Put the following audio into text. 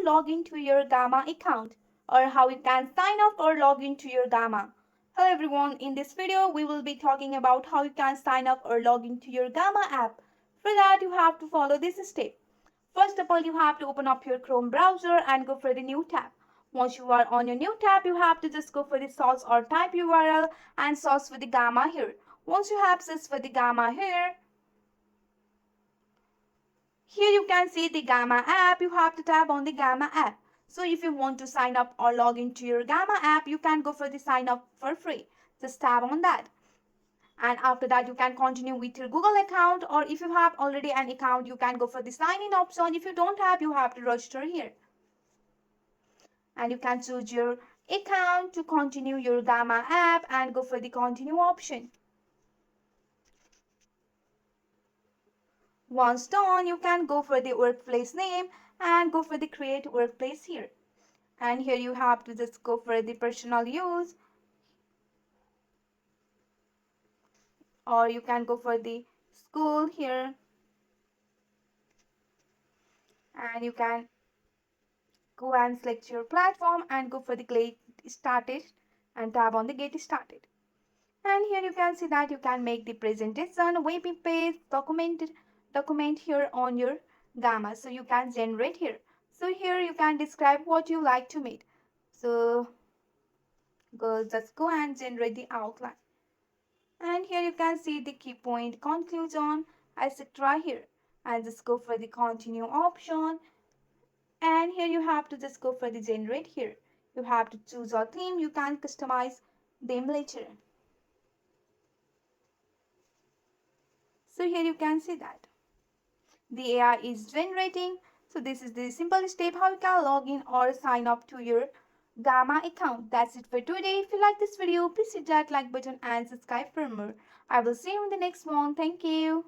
log into your Gamma account or how you can sign up or log into your Gamma. Hello everyone, in this video we will be talking about how you can sign up or log into your Gamma app. For that you have to follow this step. First of all, you have to open up your Chrome browser and go for the new tab. Once you are on your new tab, you have to just go for the source or type URL and search for the Gamma here. Once you have searched for the Gamma here you can see the Gamma app. You have to tap on the Gamma app. So if you want to sign up or log into your Gamma app, you can go for the sign up for free. Just tap on that. And after that, you can continue with your Google account, or if you have already an account, you can go for the sign in option. If you don't have, you have to register here. And you can choose your account to continue your Gamma app and go for the continue option. Once done, you can go for the workplace name and go for the create workplace here. And here you have to just go for the personal use, or you can go for the school here, and you can go and select your platform and go for the get started and tap on the get started. And here you can see that you can make the presentation, web page, document here on your Gamma. So you can generate here. So here you can describe what you like to make. So just go and generate the outline. And here you can see the key point, conclusion, etc. here. And just go for the continue option. And here you have to just go for the generate here. You have to choose a theme. You can customize them later. So here you can see that the AI is generating. So this is the simple step how you can log in or sign up to your Gamma account. That's it for today. If you like this video, please hit that like button and subscribe for more. I will see you in the next one. Thank you.